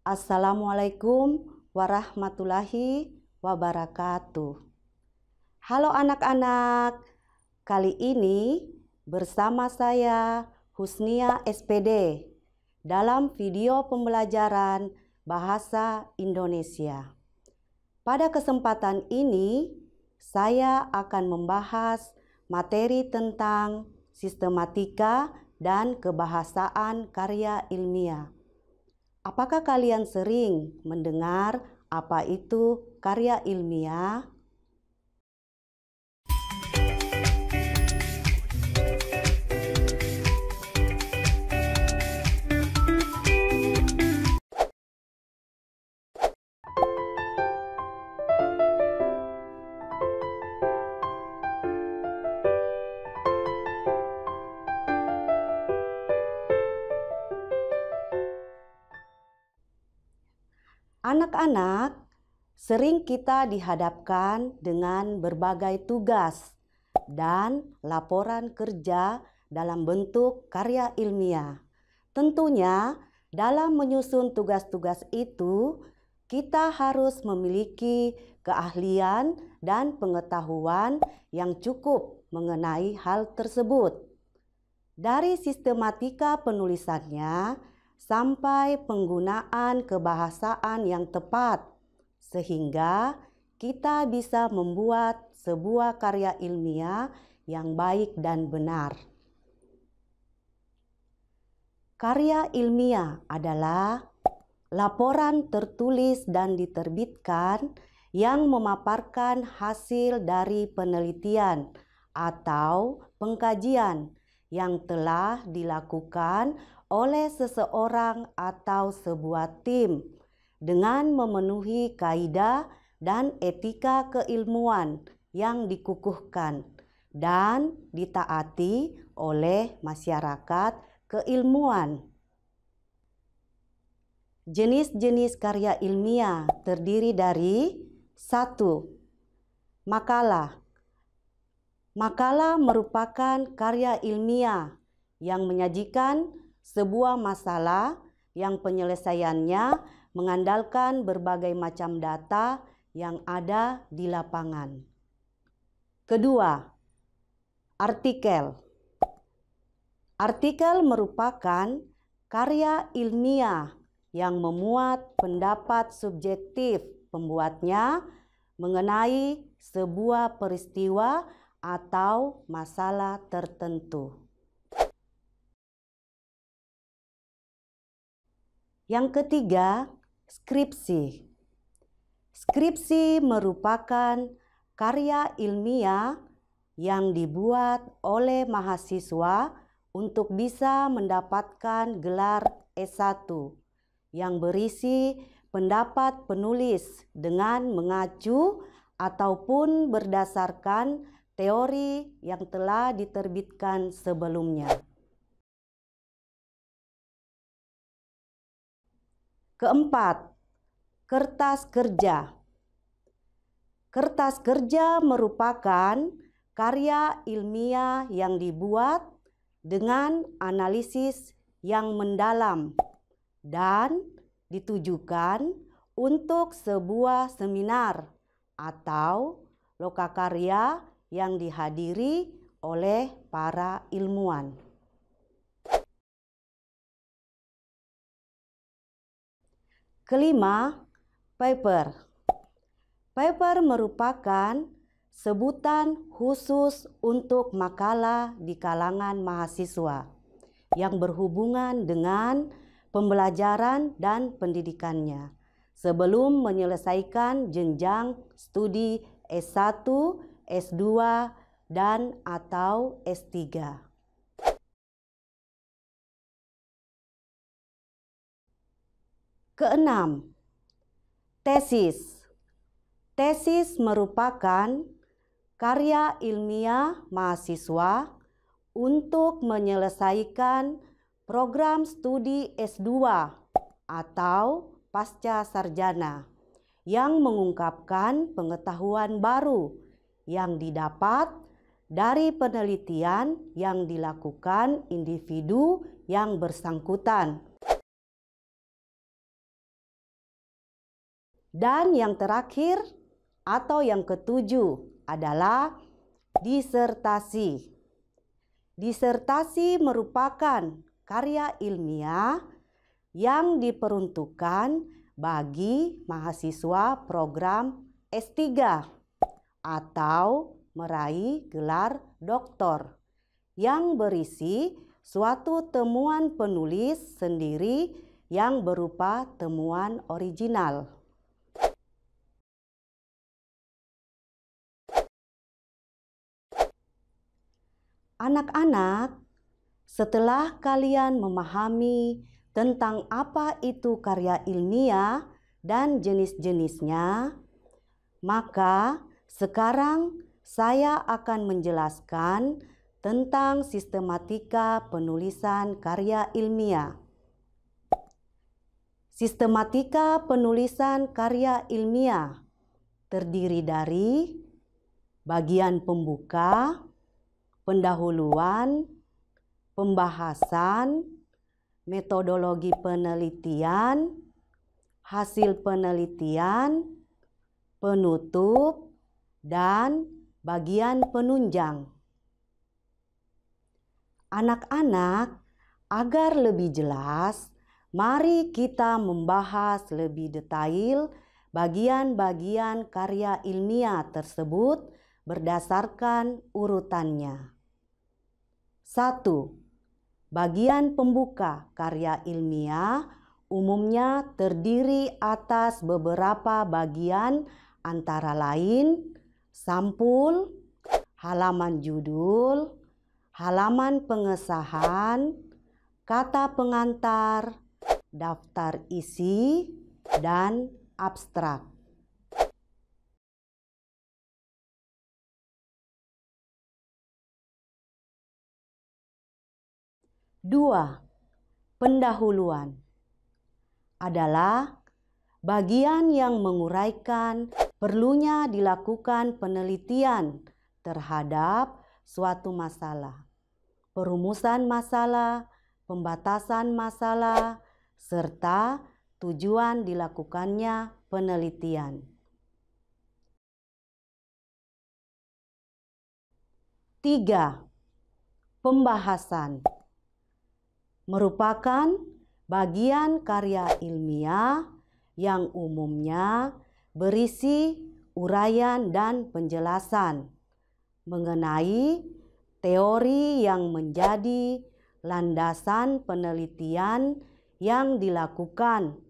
Assalamualaikum warahmatullahi wabarakatuh. Halo anak-anak, kali ini bersama saya Husnia SPD dalam video pembelajaran Bahasa Indonesia. Pada kesempatan ini, saya akan membahas materi tentang sistematika dan kebahasaan karya ilmiah. Apakah kalian sering mendengar apa itu karya ilmiah? Anak-anak, sering kita dihadapkan dengan berbagai tugas dan laporan kerja dalam bentuk karya ilmiah. Tentunya, dalam menyusun tugas-tugas itu, kita harus memiliki keahlian dan pengetahuan yang cukup mengenai hal tersebut. Dari sistematika penulisannya sampai penggunaan kebahasaan yang tepat, sehingga kita bisa membuat sebuah karya ilmiah yang baik dan benar. Karya ilmiah adalah laporan tertulis dan diterbitkan yang memaparkan hasil dari penelitian atau pengkajian yang telah dilakukan oleh seseorang atau sebuah tim dengan memenuhi kaidah dan etika keilmuan yang dikukuhkan dan ditaati oleh masyarakat keilmuan. Jenis-jenis karya ilmiah terdiri dari 1. Makalah. Makalah merupakan karya ilmiah yang menyajikan sebuah masalah yang penyelesaiannya mengandalkan berbagai macam data yang ada di lapangan. Kedua, artikel. Artikel merupakan karya ilmiah yang memuat pendapat subjektif pembuatnya mengenai sebuah peristiwa atau masalah tertentu. Yang ketiga, skripsi. Skripsi merupakan karya ilmiah yang dibuat oleh mahasiswa untuk bisa mendapatkan gelar S1 yang berisi pendapat penulis dengan mengacu ataupun berdasarkan teori yang telah diterbitkan sebelumnya. Keempat, kertas kerja. Kertas kerja merupakan karya ilmiah yang dibuat dengan analisis yang mendalam dan ditujukan untuk sebuah seminar atau lokakarya yang dihadiri oleh para ilmuwan. Kelima, paper. Paper merupakan sebutan khusus untuk makalah di kalangan mahasiswa yang berhubungan dengan pembelajaran dan pendidikannya sebelum menyelesaikan jenjang studi S1, S2, dan atau S3. Keenam, tesis. Tesis merupakan karya ilmiah mahasiswa untuk menyelesaikan program studi S2 atau pasca sarjana yang mengungkapkan pengetahuan baru yang didapat dari penelitian yang dilakukan individu yang bersangkutan. Dan yang terakhir atau yang ketujuh adalah disertasi. Disertasi merupakan karya ilmiah yang diperuntukkan bagi mahasiswa program S3 atau meraih gelar doktor yang berisi suatu temuan penulis sendiri yang berupa temuan original. Anak-anak, setelah kalian memahami tentang apa itu karya ilmiah dan jenis-jenisnya, maka sekarang saya akan menjelaskan tentang sistematika penulisan karya ilmiah. Sistematika penulisan karya ilmiah terdiri dari bagian pembuka, pendahuluan, pembahasan, metodologi penelitian, hasil penelitian, penutup, dan bagian penunjang. Anak-anak, agar lebih jelas, mari kita membahas lebih detail bagian-bagian karya ilmiah tersebut berdasarkan urutannya. 1. Bagian pembuka karya ilmiah umumnya terdiri atas beberapa bagian antara lain sampul, halaman judul, halaman pengesahan, kata pengantar, daftar isi, dan abstrak. 2. Pendahuluan adalah bagian yang menguraikan perlunya dilakukan penelitian terhadap suatu masalah, perumusan masalah, pembatasan masalah, serta tujuan dilakukannya penelitian. 3. Pembahasan merupakan bagian karya ilmiah yang umumnya berisi uraian dan penjelasan mengenai teori yang menjadi landasan penelitian yang dilakukan,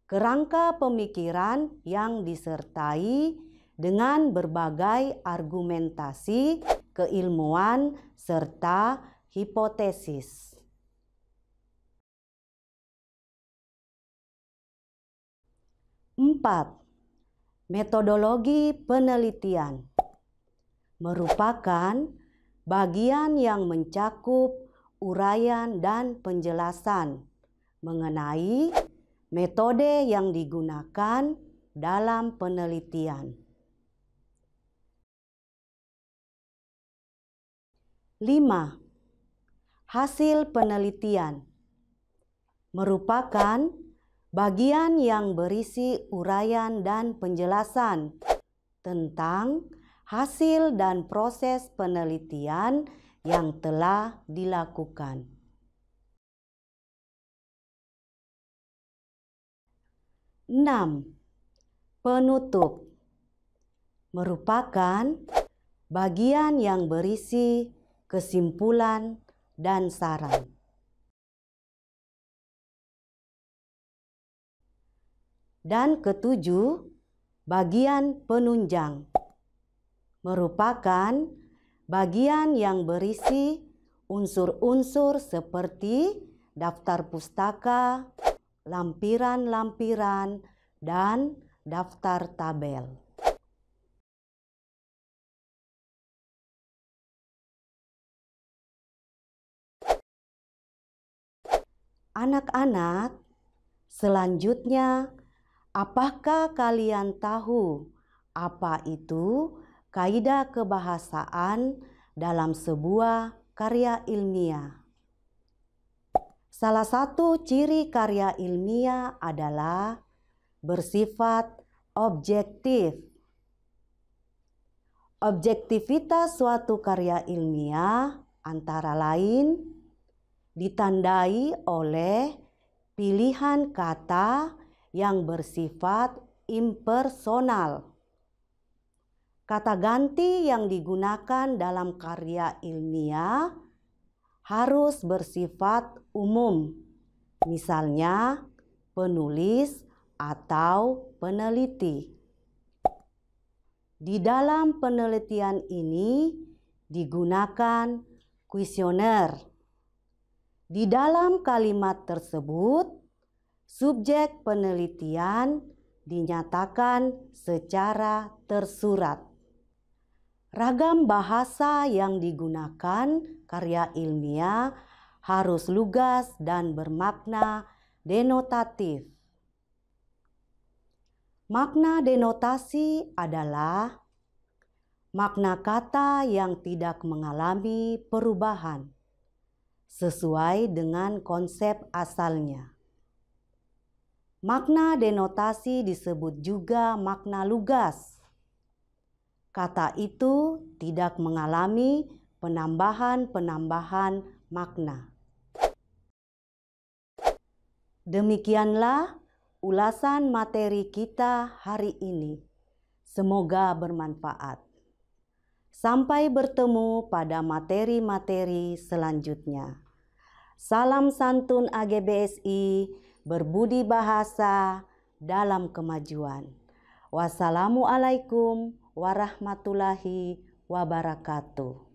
kerangka pemikiran yang disertai dengan berbagai argumentasi keilmuan serta hipotesis. 4. Metodologi penelitian merupakan bagian yang mencakup uraian dan penjelasan mengenai metode yang digunakan dalam penelitian. 5. Hasil penelitian merupakan bagian yang berisi uraian dan penjelasan tentang hasil dan proses penelitian yang telah dilakukan. 6. Penutup merupakan bagian yang berisi kesimpulan dan saran. Dan 7, bagian penunjang merupakan bagian yang berisi unsur-unsur seperti daftar pustaka, lampiran-lampiran, dan daftar tabel. Anak-anak, selanjutnya, apakah kalian tahu apa itu kaidah kebahasaan dalam sebuah karya ilmiah? Salah satu ciri karya ilmiah adalah bersifat Objektif. Objektivitas suatu karya ilmiah antara lain ditandai oleh pilihan kata yang bersifat impersonal. Kata ganti yang digunakan dalam karya ilmiah harus bersifat umum, misalnya penulis atau peneliti. Di dalam penelitian ini digunakan kuesioner. Di dalam kalimat tersebut, subjek penelitian dinyatakan secara tersurat. Ragam bahasa yang digunakan karya ilmiah harus lugas dan bermakna denotatif. Makna denotasi adalah makna kata yang tidak mengalami perubahan sesuai dengan konsep asalnya. Makna denotasi disebut juga makna lugas. Kata itu tidak mengalami penambahan-penambahan makna. Demikianlah ulasan materi kita hari ini. Semoga bermanfaat. Sampai bertemu pada materi-materi selanjutnya. Salam santun AGBSI, berbudi bahasa dalam kemajuan. Wassalamualaikum warahmatullahi wabarakatuh.